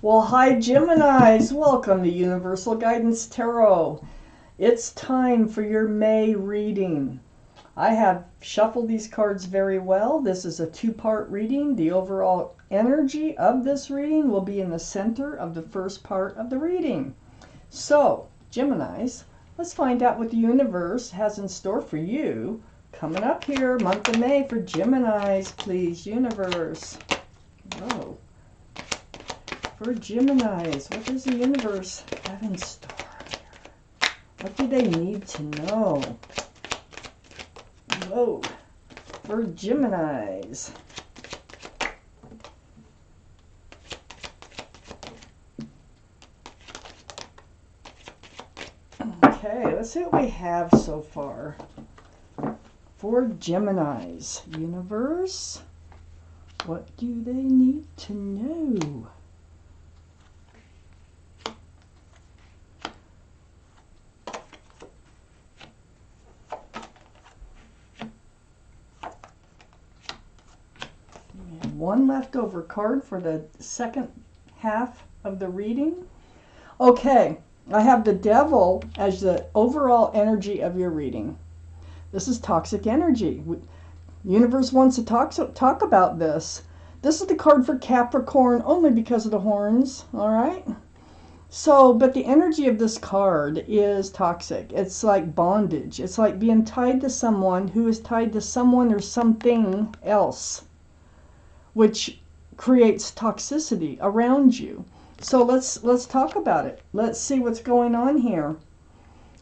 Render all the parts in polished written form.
Well, hi Geminis, welcome to Universal Guidance Tarot. It's time for your May reading. I have shuffled these cards very well. This is a two-part reading. The overall energy of this reading will be in the center of the first part of the reading. So, Geminis, let's find out what the universe has in store for you coming up here, month of May for Geminis, please, universe. Whoa. For Geminis, what does the universe have in store here? What do they need to know? Whoa. For Geminis. Okay, let's see what we have so far. For Geminis, universe, what do they need to know? One leftover card for the second half of the reading. Okay, I have the Devil as the overall energy of your reading. This is toxic energy. Universe wants to talk about this. This is the card for Capricorn only because of the horns, all right? So, but the energy of this card is toxic. It's like bondage. It's like being tied to someone who is tied to someone or something else, which creates toxicity around you. So let's talk about it. Let's see what's going on here.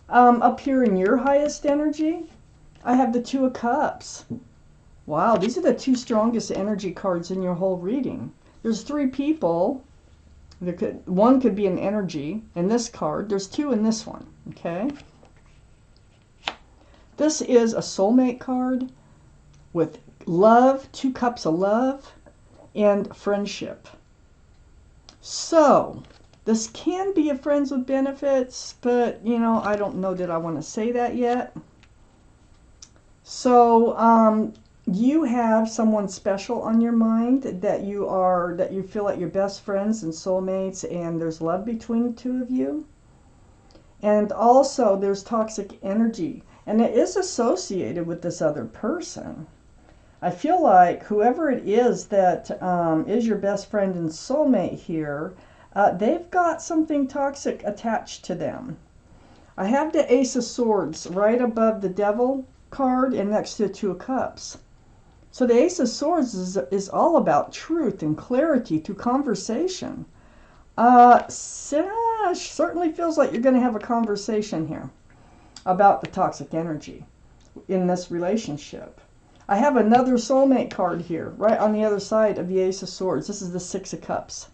Up here in your highest energy, I have the Two of Cups. Wow, these are the two strongest energy cards in your whole reading. There's three people. One could be an energy in this card. There's two in this one, okay? This is a soulmate card with love, two cups of love, and friendship. So, this can be a friends with benefits, but, you know, I don't know that I want to say that yet. So, you have someone special on your mind that you feel like you're best friends and soulmates, and there's love between the two of you. And also, there's toxic energy, and it is associated with this other person. I feel like whoever it is that is your best friend and soulmate here, they've got something toxic attached to them. I have the Ace of Swords right above the Devil card and next to the Two of Cups. So the Ace of Swords is all about truth and clarity through conversation. Certainly feels like you're going to have a conversation here about the toxic energy in this relationship. I have another soulmate card here, right on the other side of the Ace of Swords. This is the Six of Cups.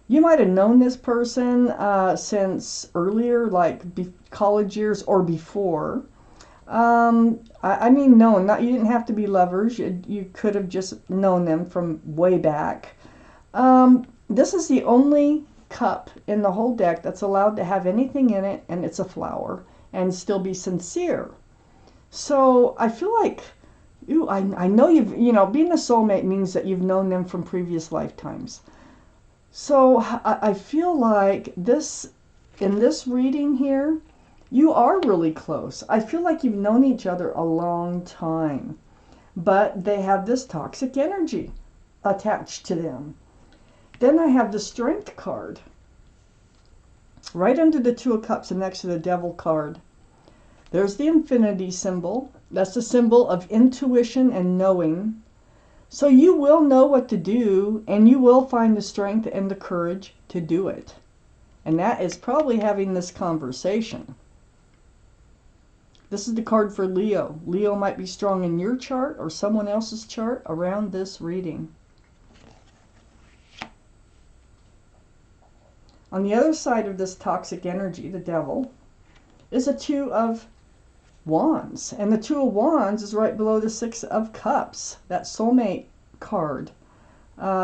You might have known this person since earlier, like college years or before. I mean known, you didn't have to be lovers. You could have just known them from way back. This is the only cup in the whole deck that's allowed to have anything in it, and it's a flower, and still be sincere. So I feel like, I know being a soulmate means that you've known them from previous lifetimes. So I feel like in this reading here, you are really close. I feel like you've known each other a long time, but they have this toxic energy attached to them. Then I have the Strength card right under the Two of Cups and next to the Devil card. There's the infinity symbol. That's the symbol of intuition and knowing. So you will know what to do, and you will find the strength and the courage to do it. And that is probably having this conversation. This is the card for Leo. Leo might be strong in your chart or someone else's chart around this reading. On the other side of this toxic energy, the Devil, is a Two of Wands, and the Two of Wands is right below the Six of Cups, that soulmate card,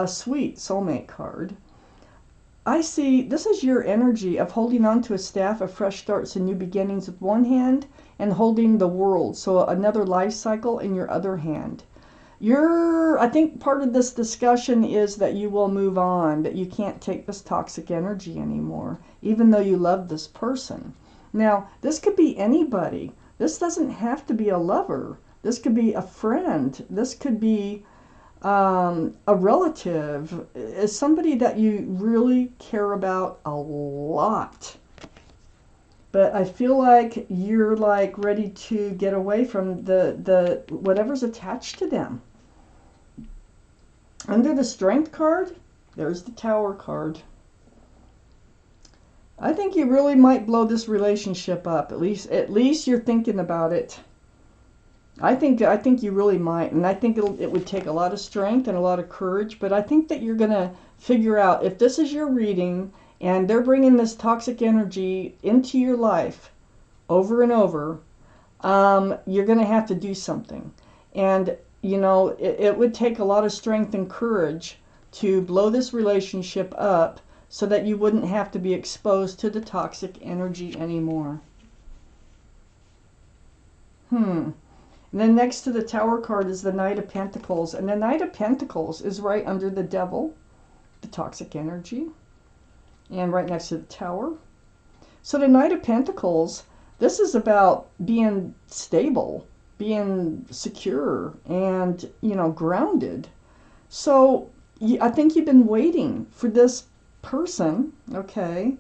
sweet soulmate card. I see this is your energy of holding on to a staff of fresh starts and new beginnings with one hand, and holding the world, so another life cycle, in your other hand. I think part of this discussion is that you will move on, that you can't take this toxic energy anymore, even though you love this person. Now, this could be anybody. This doesn't have to be a lover. This could be a friend. This could be a relative. Is somebody that you really care about a lot. But I feel like you're like ready to get away from the whatever's attached to them. Under the Strength card, there's the Tower card. I think you really might blow this relationship up. At least you're thinking about it. I think you really might, and I think it would take a lot of strength and a lot of courage. But I think that you're gonna figure out, if this is your reading and they're bringing this toxic energy into your life over and over, you're gonna have to do something. And you know, it would take a lot of strength and courage to blow this relationship up so that you wouldn't have to be exposed to the toxic energy anymore. And then next to the Tower card is the Knight of Pentacles. And the Knight of Pentacles is right under the Devil, the toxic energy, and right next to the Tower. So the Knight of Pentacles, this is about being stable, being secure, and, you know, grounded. So I think you've been waiting for this person, okay,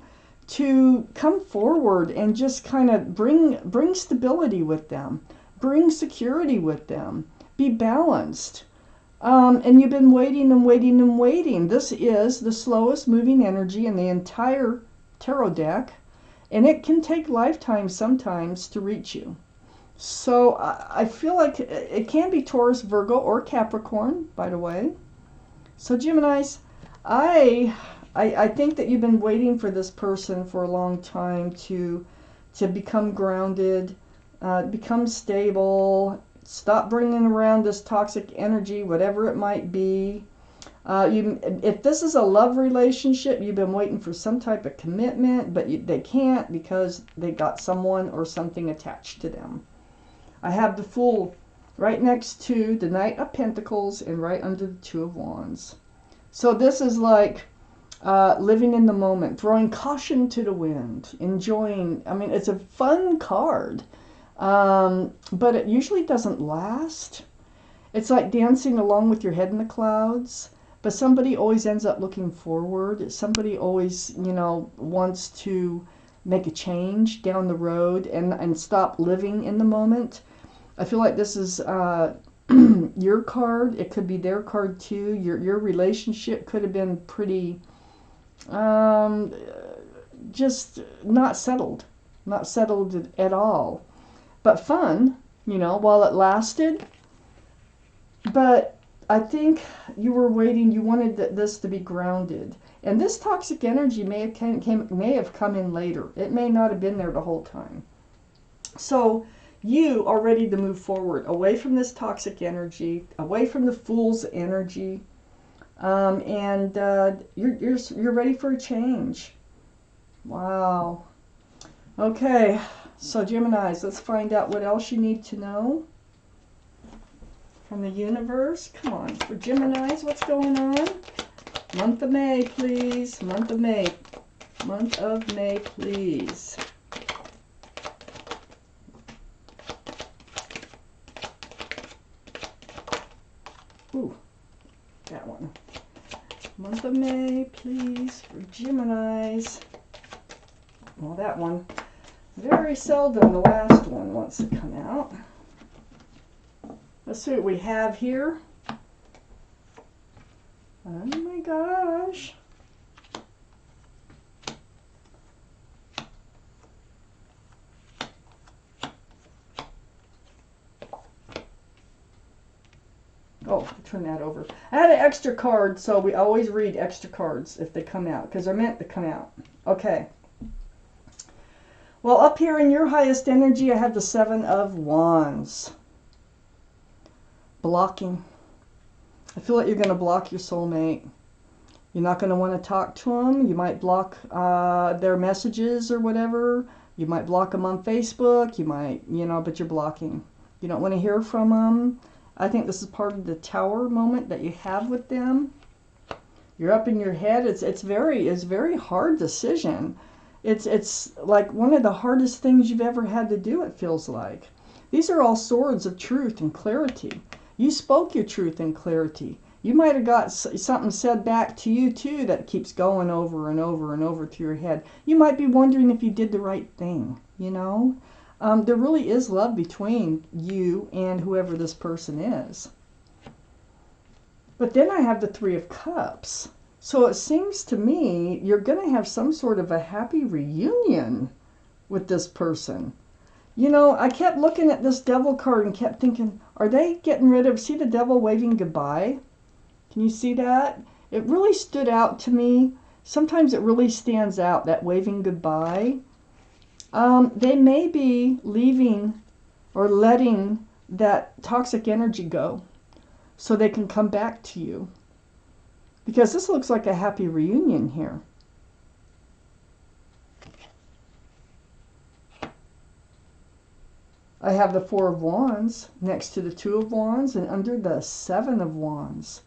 to come forward and just kind of bring stability with them, bring security with them, be balanced. And you've been waiting and waiting and waiting. This is the slowest moving energy in the entire tarot deck, and it can take lifetimes sometimes to reach you. So I feel like it can be Taurus, Virgo, or Capricorn, by the way. So Geminis, I think that you've been waiting for this person for a long time to become grounded, become stable, stop bringing around this toxic energy, whatever it might be. If this is a love relationship, you've been waiting for some type of commitment, but they can't because they got someone or something attached to them. I have the Fool right next to the Knight of Pentacles and right under the Two of Wands. So this is like living in the moment, throwing caution to the wind, enjoying. I mean, it's a fun card, but it usually doesn't last. It's like dancing along with your head in the clouds, but somebody always ends up looking forward. Somebody always, you know, wants to make a change down the road and stop living in the moment. I feel like this is your card. It could be their card too. Your relationship could have been pretty just not settled at all, but fun, you know, while it lasted. But I think you were waiting, you wanted this to be grounded. And this toxic energy may have come in later. It may not have been there the whole time. So you are ready to move forward, away from this toxic energy, away from the Fool's energy, and you're ready for a change. Wow. Okay, so Geminis, let's find out what else you need to know from the universe. Come on, for Geminis, what's going on? Month of May, please. Month of May. Month of May, please. Ooh, that one. Month of May, please, for Geminis. Well, that one. Very seldom the last one wants to come out. Let's see what we have here. Oh my gosh. Oh, turn that over. I had an extra card, so we always read extra cards if they come out, because they're meant to come out. Okay. Well, up here in your highest energy, I have the Seven of Wands. Blocking. I feel like you're going to block your soulmate. You're not going to want to talk to them. You might block their messages or whatever. You might block them on Facebook. You might, you know, but you're blocking. You don't want to hear from them. I think this is part of the tower moment that you have with them. You're up in your head. It's very hard decision. It's like one of the hardest things you've ever had to do, it feels like. These are all swords of truth and clarity. You spoke your truth and clarity. You might have got something said back to you too that keeps going over and over and over through your head. You might be wondering if you did the right thing, you know? There really is love between you and whoever this person is. But then I have the Three of Cups. So it seems to me you're going to have some sort of a happy reunion with this person. You know, I kept looking at this Devil card and kept thinking, are they getting rid of, see the Devil waving goodbye? Can you see that? It really stood out to me. Sometimes it really stands out, that waving goodbye. They may be leaving or letting that toxic energy go so they can come back to you. Because this looks like a happy reunion here. I have the Four of Wands next to the Two of Wands and under the Seven of Wands.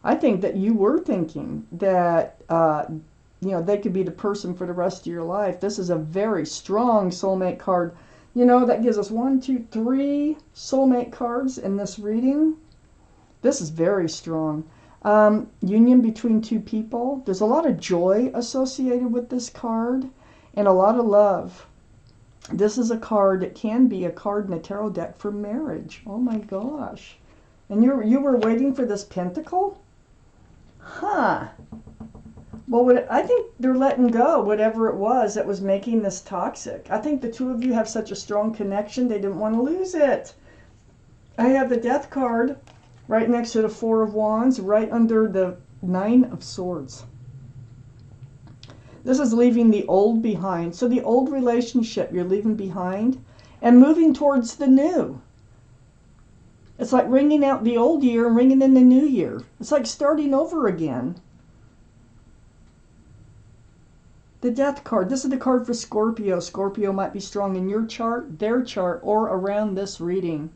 I think that you were thinking that you know, they could be the person for the rest of your life. This is a very strong soulmate card. You know, that gives us 1, 2, 3 soulmate cards in this reading. This is very strong. Union between two people. There's a lot of joy associated with this card and a lot of love. This is a card that can be a card in a tarot deck for marriage. Oh my gosh. And you were waiting for this pentacle? Huh. Well, I think they're letting go whatever it was that was making this toxic. I think the two of you have such a strong connection, they didn't want to lose it. I have the Death card right next to the Four of Wands, right under the Nine of Swords. This is leaving the old behind. So the old relationship you're leaving behind and moving towards the new. It's like ringing out the old year and ringing in the new year. It's like starting over again. The Death card. This is the card for Scorpio. Scorpio might be strong in your chart, their chart, or around this reading.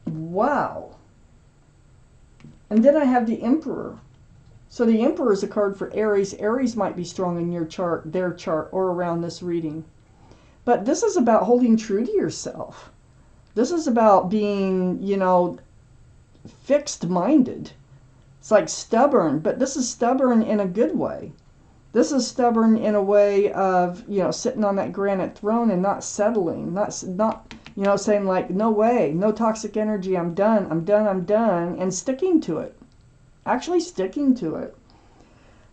Wow. And then I have the Emperor. So the Emperor is a card for Aries. Aries might be strong in your chart, their chart, or around this reading. But this is about holding true to yourself. This is about being, you know, fixed-minded. It's like stubborn, but this is stubborn in a good way. This is stubborn in a way of, you know, sitting on that granite throne and not settling, not you know, saying like, no way, no toxic energy, I'm done, and sticking to it. Actually sticking to it.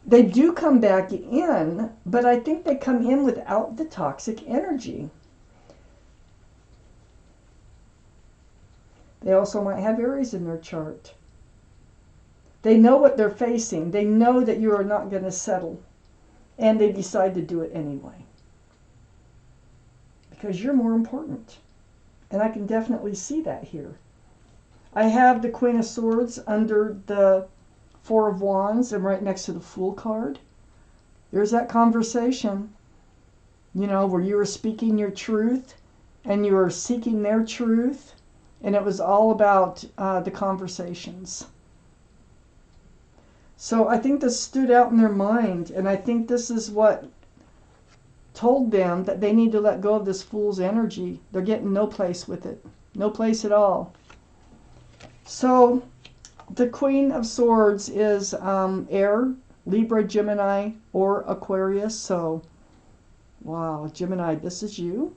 They do come back in, but I think they come in without the toxic energy. They also might have Aries in their chart. They know what they're facing. They know that you are not going to settle. And they decide to do it anyway. Because you're more important. And I can definitely see that here. I have the Queen of Swords under the Four of Wands and right next to the Fool card. There's that conversation, you know, where you were speaking your truth and you were seeking their truth. And it was all about the conversations. So I think this stood out in their mind, and I think this is what told them that they need to let go of this fool's energy. They're getting no place with it. No place at all. So the Queen of Swords is air, Libra, Gemini, or Aquarius. So, wow, Gemini, this is you.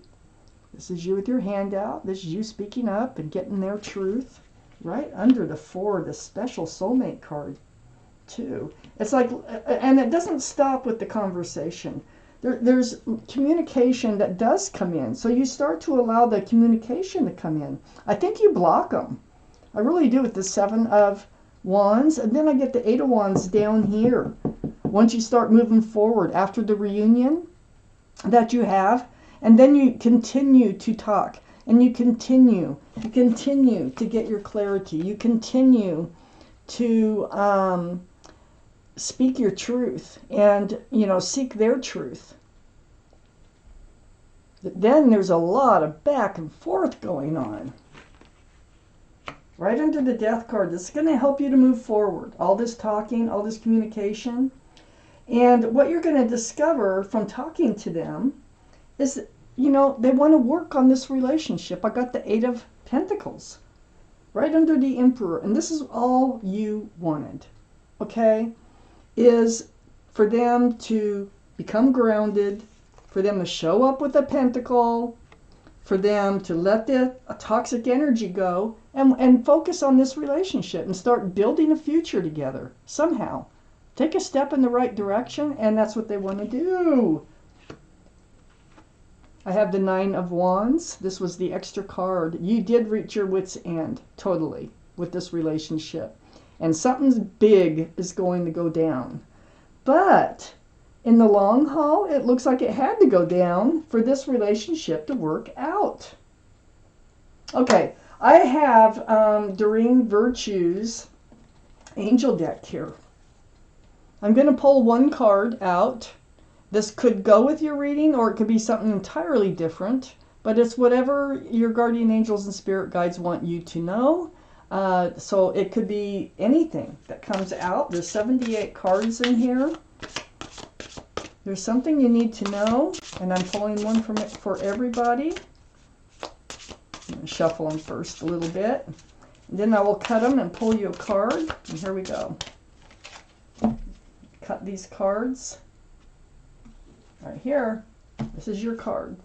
This is you with your hand out. This is you speaking up and getting their truth. Right under the Four, the special soulmate card. Too. It's like, and it doesn't stop with the conversation. There's communication that does come in. So you start to allow the communication to come in. I think you block them. I really do with the Seven of Wands. And then I get the Eight of Wands down here. Once you start moving forward after the reunion that you have, and then you continue to talk. And you continue to get your clarity. You continue to speak your truth and, you know, seek their truth. Then there's a lot of back and forth going on. Right under the death card, this is going to help you to move forward. All this talking, all this communication. And what you're going to discover from talking to them is, you know, they want to work on this relationship. I got the Eight of Pentacles right under the Emperor. And this is all you wanted, okay? Is for them to become grounded, for them to show up with a pentacle, for them to let the toxic energy go and focus on this relationship and start building a future together somehow. Take a step in the right direction, and that's what they want to do. I have the Nine of Wands. This was the extra card. You did reach your wit's end, totally, with this relationship. And something big is going to go down. But in the long haul, it looks like it had to go down for this relationship to work out. Okay, I have Doreen Virtue's angel deck here. I'm going to pull one card out. This could go with your reading, or it could be something entirely different, but it's whatever your guardian angels and spirit guides want you to know. So it could be anything that comes out. There's 78 cards in here. There's something you need to know, and I'm pulling one from it for everybody. I'm going to shuffle them first a little bit. And then I will cut them and pull you a card. And here we go. Cut these cards. Right here, this is your card.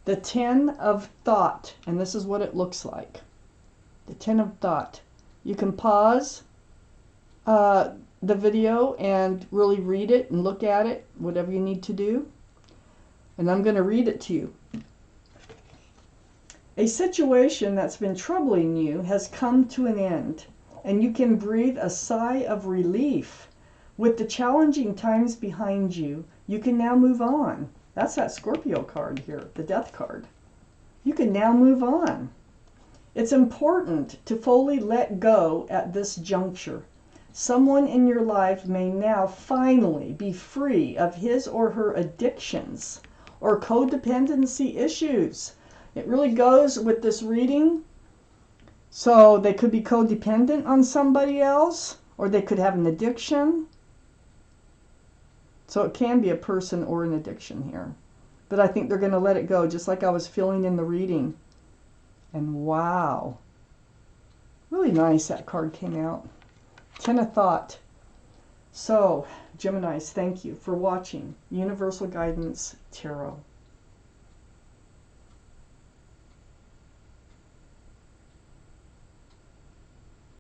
The Ten of Thought, and this is what it looks like. The Ten of Thought. You can pause the video and really read it and look at it, whatever you need to do. And I'm going to read it to you. A situation that's been troubling you has come to an end, and you can breathe a sigh of relief. With the challenging times behind you, you can now move on. That's that Scorpio card here, the Death card. You can now move on. It's important to fully let go at this juncture. Someone in your life may now finally be free of his or her addictions or codependency issues. It really goes with this reading. So they could be codependent on somebody else, or they could have an addiction. So it can be a person or an addiction here. But I think they're going to let it go, just like I was feeling in the reading. And wow. Really nice that card came out. Ten of Thought. So, Geminis, thank you for watching Universal Guidance Tarot.